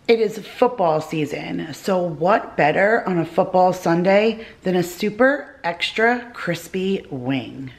It is football season, so what better on a football Sunday than a super extra crispy wing?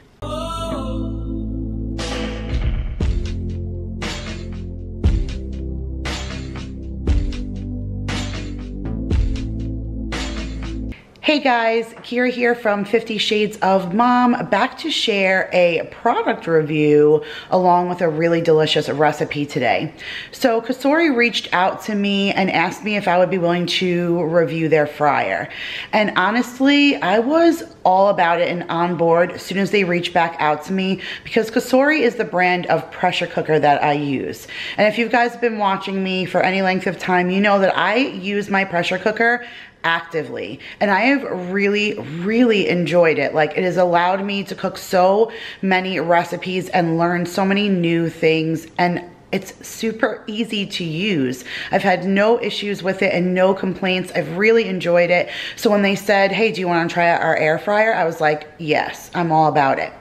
Hey guys, Kira here from 50 Shades of Mom, back to share a product review along with a really delicious recipe today. So Cosori reached out to me and asked me if I would be willing to review their fryer. And honestly, I was all about it and on board as soon as they reached back out to me, because Cosori is the brand of pressure cooker that I use. And if you guys have been watching me for any length of time, you know that I use my pressure cooker actively, and I have really enjoyed it. Like, it has allowed me to cook so many recipes and learn so many new things, and it's super easy to use. I've had no issues with it and no complaints. I've really enjoyed it. So when they said, hey, do you want to try out our air fryer? I was like, yes, I'm all about it.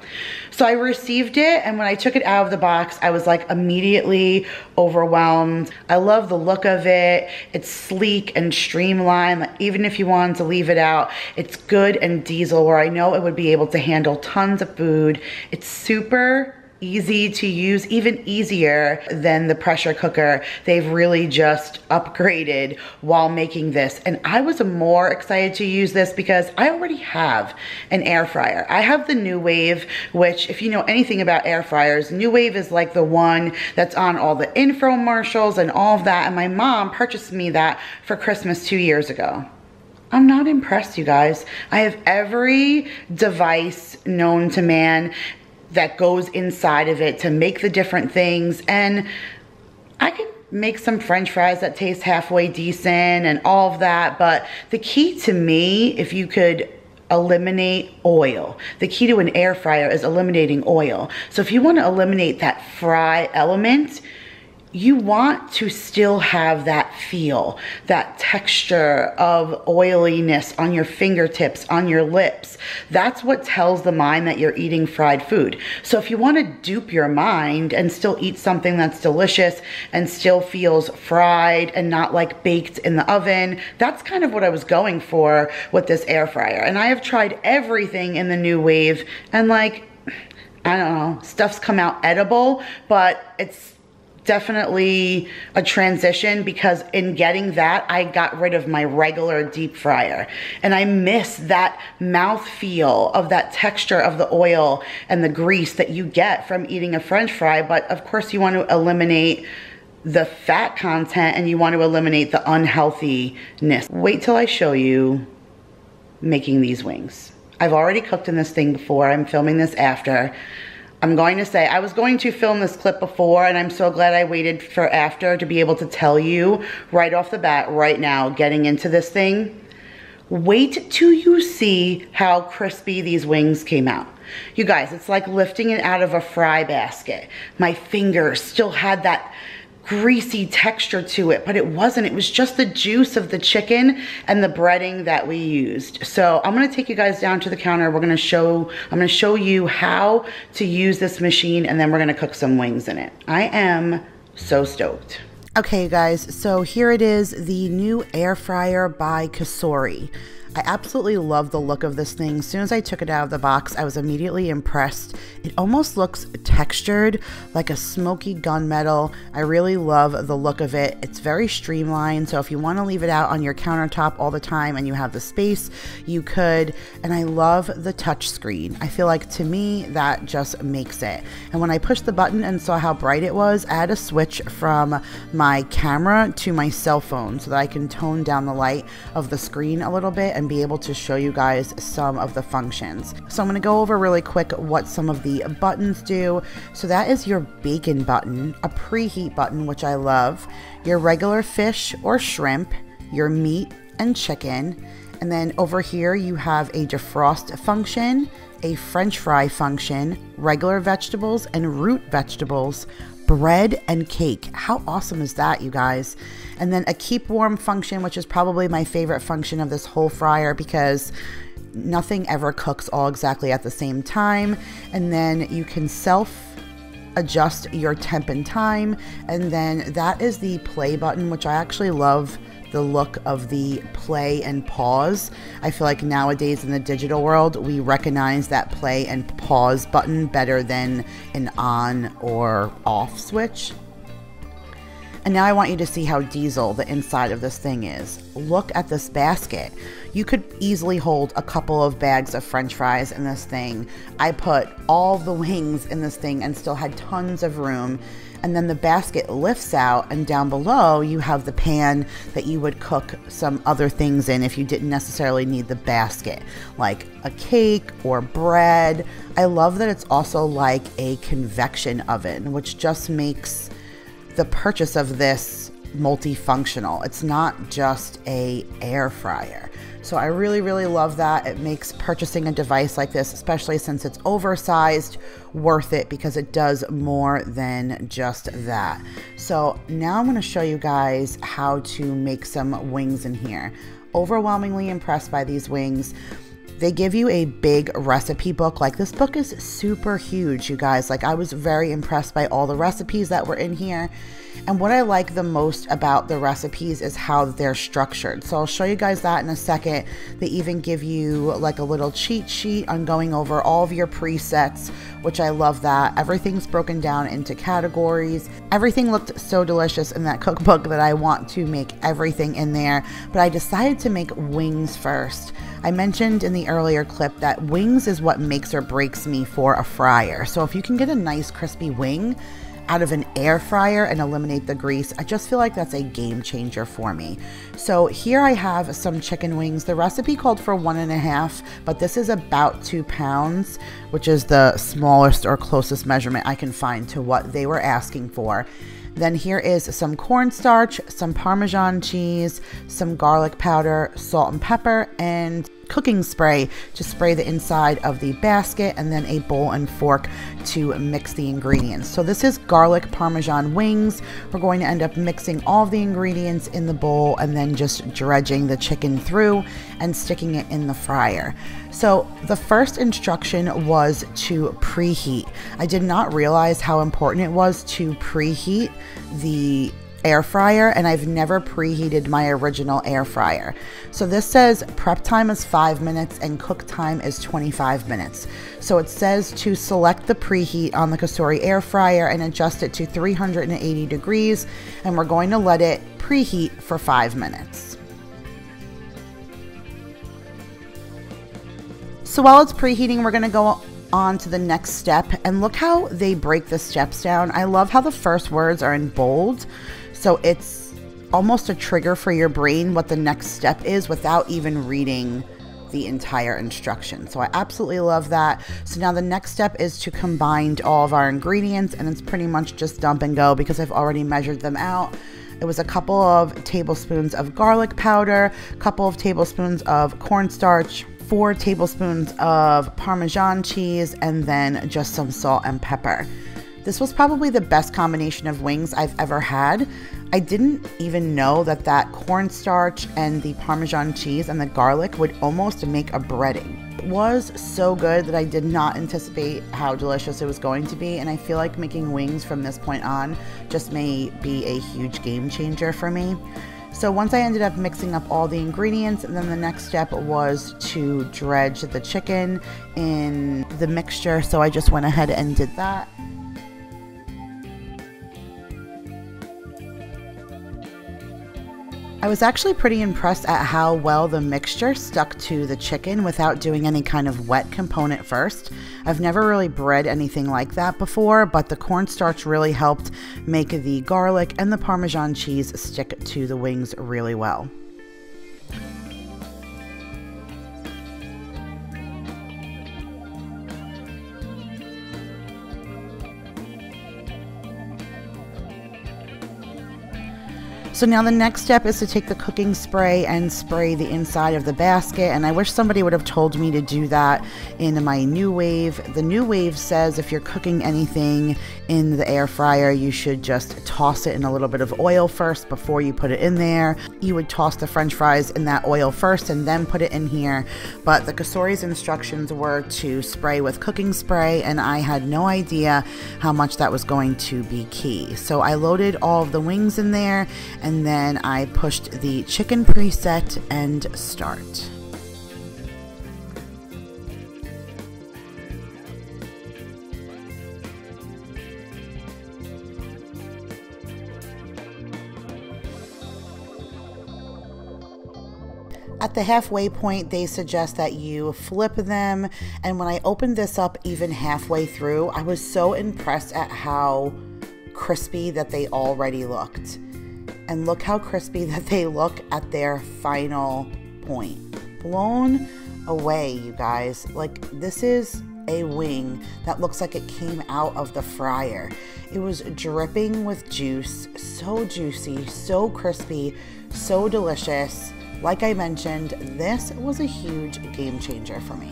So I received it, and when I took it out of the box, I was like immediately overwhelmed. I love the look of it. It's sleek and streamlined. Like, even if you wanted to leave it out, it's good and diesel, where I know it would be able to handle tons of food. It's super easy to use, even easier than the pressure cooker. They've really just upgraded while making this. And I was more excited to use this because I already have an air fryer. I have the Nuwave, which, if you know anything about air fryers, Nuwave is like the one that's on all the infomercials and all of that. And my mom purchased me that for Christmas 2 years ago. I'm not impressed, you guys. I have every device known to man that goes inside of it to make the different things, and I can make some French fries that taste halfway decent and all of that. But the key to me, if you could eliminate oil, the key to an air fryer is eliminating oil. So if you want to eliminate that fry element, you want to still have that feel, that texture of oiliness on your fingertips, on your lips. That's what tells the mind that you're eating fried food. So if you want to dupe your mind and still eat something that's delicious and still feels fried and not like baked in the oven, that's kind of what I was going for with this air fryer. And I have tried everything in the Nuwave, and like, I don't know, stuff's come out edible, but it's definitely a transition, because in getting that, I got rid of my regular deep fryer, and I miss that mouth feel of that texture of the oil and the grease that you get from eating a French fry. But of course you want to eliminate the fat content and you want to eliminate the unhealthiness. Wait till I show you making these wings. I've already cooked in this thing before. I'm filming this after. I'm going to say, I was going to film this clip before, and I'm so glad I waited for after to be able to tell you right off the bat, right now, getting into this thing. Wait till you see how crispy these wings came out. You guys, it's like lifting it out of a fry basket. My fingers still had that greasy texture to it, but it wasn't. It was just the juice of the chicken and the breading that we used. So I'm gonna take you guys down to the counter. I'm gonna show you how to use this machine, and then we're gonna cook some wings in it. I am so stoked. Okay guys, so here it is, the new air fryer by Cosori. I absolutely love the look of this thing. As soon as I took it out of the box, I was immediately impressed. It almost looks textured like a smoky gunmetal. I really love the look of it. It's very streamlined, so if you want to leave it out on your countertop all the time and you have the space, you could. And I love the touch screen. I feel like, to me, that just makes it. And when I pushed the button and saw how bright it was, I had to switch from my camera to my cell phone so that I can tone down the light of the screen a little bit and be able to show you guys some of the functions. So I'm going to go over really quick what some of the buttons do. So that is your bacon button, a preheat button, which I love, your regular fish or shrimp, your meat and chicken, and then over here you have a defrost function, a French fry function, regular vegetables and root vegetables, bread and cake. How awesome is that, you guys? And then a keep warm function, which is probably my favorite function of this whole fryer, because nothing ever cooks all exactly at the same time. And then you can self adjust your temp and time, and then that is the play button, which I actually love the look of the play and pause. I feel like nowadays in the digital world, we recognize that play and pause button better than an on or off switch. And now I want you to see how diesel the inside of this thing is. Look at this basket. You could easily hold a couple of bags of French fries in this thing. I put all the wings in this thing and still had tons of room. And then the basket lifts out, and down below you have the pan that you would cook some other things in if you didn't necessarily need the basket, like a cake or bread. I love that it's also like a convection oven, which just makes the purchase of this multifunctional. It's not just a air fryer. So I really, really love that. It makes purchasing a device like this, especially since it's oversized, worth it, because it does more than just that. So now I'm going to show you guys how to make some wings in here. Overwhelmingly impressed by these wings. They give you a big recipe book. Like, this book is super huge, you guys. Like, I was very impressed by all the recipes that were in here. And what I like the most about the recipes is how they're structured. So I'll show you guys that in a second. They even give you like a little cheat sheet on going over all of your presets, which I love that. Everything's broken down into categories. Everything looked so delicious in that cookbook that I want to make everything in there. But I decided to make wings first. I mentioned in the earlier clip that wings is what makes or breaks me for a fryer. So if you can get a nice crispy wing out of an air fryer and eliminate the grease, I just feel like that's a game changer for me. So here I have some chicken wings. The recipe called for 1.5, but this is about 2 pounds, which is the smallest or closest measurement I can find to what they were asking for. Then here is some cornstarch, some Parmesan cheese, some garlic powder, salt and pepper, and cooking spray to spray the inside of the basket, and then a bowl and fork to mix the ingredients. So this is garlic Parmesan wings. We're going to end up mixing all of the ingredients in the bowl and then just dredging the chicken through and sticking it in the fryer. So the first instruction was to preheat. I did not realize how important it was to preheat the air fryer, and I've never preheated my original air fryer. So this says prep time is 5 minutes and cook time is 25 minutes. So it says to select the preheat on the Cosori Air Fryer and adjust it to 380 degrees, and we're going to let it preheat for 5 minutes. So while it's preheating, we're going to go on to the next step, and look how they break the steps down. I love how the first words are in bold, so it's almost a trigger for your brain what the next step is without even reading the entire instruction. So I absolutely love that. So now the next step is to combine all of our ingredients, and it's pretty much just dump and go because I've already measured them out. It was a couple of tablespoons of garlic powder, a couple of tablespoons of cornstarch, 4 tablespoons of Parmesan cheese, and then just some salt and pepper. This was probably the best combination of wings I've ever had. I didn't even know that that cornstarch and the Parmesan cheese and the garlic would almost make a breading. It was so good that I did not anticipate how delicious it was going to be, and I feel like making wings from this point on just may be a huge game changer for me. So once I ended up mixing up all the ingredients, and then the next step was to dredge the chicken in the mixture. So I just went ahead and did that. I was actually pretty impressed at how well the mixture stuck to the chicken without doing any kind of wet component first. I've never really bread anything like that before, but the cornstarch really helped make the garlic and the Parmesan cheese stick to the wings really well. So now the next step is to take the cooking spray and spray the inside of the basket, and I wish somebody would have told me to do that in my Nuwave. The Nuwave says if you're cooking anything in the air fryer, you should just toss it in a little bit of oil first before you put it in there. You would toss the french fries in that oil first and then put it in here, but the Cosori's instructions were to spray with cooking spray, and I had no idea how much that was going to be key. So I loaded all of the wings in there, and then I pushed the chicken preset and start. At the halfway point, they suggest that you flip them, and when I opened this up even halfway through, I was so impressed at how crispy that they already looked. And look how crispy that they look at their final point. Blown away, you guys. Like, this is a wing that looks like it came out of the fryer. It was dripping with juice, so juicy, so crispy, so delicious. Like I mentioned, this was a huge game changer for me.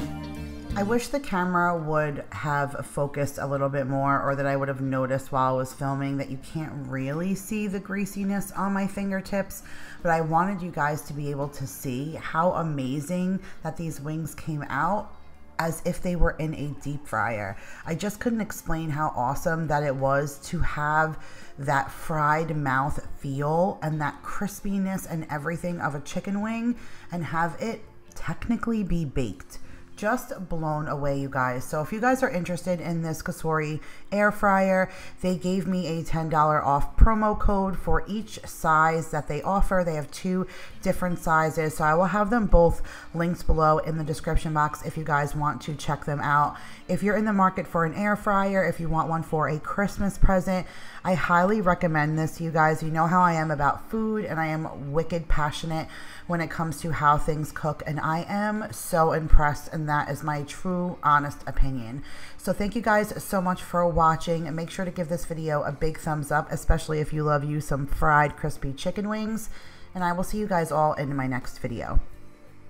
I wish the camera would have focused a little bit more, or that I would have noticed while I was filming that you can't really see the greasiness on my fingertips, but I wanted you guys to be able to see how amazing that these wings came out as if they were in a deep fryer. I just couldn't explain how awesome that it was to have that fried mouth feel and that crispiness and everything of a chicken wing and have it technically be baked. Just blown away, you guys. So if you guys are interested in this Cosori air fryer, they gave me a $10 off promo code for each size that they offer. They have 2 different sizes, so I will have them both linked below in the description box if you guys want to check them out. If you're in the market for an air fryer, if you want one for a Christmas present, I highly recommend this, you guys. You know how I am about food, and I am wicked passionate when it comes to how things cook, and I am so impressed, and that is my true, honest opinion. So thank you guys so much for watching, and make sure to give this video a big thumbs up, especially if you love you some fried crispy chicken wings, and I will see you guys all in my next video.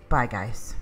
Bye, guys.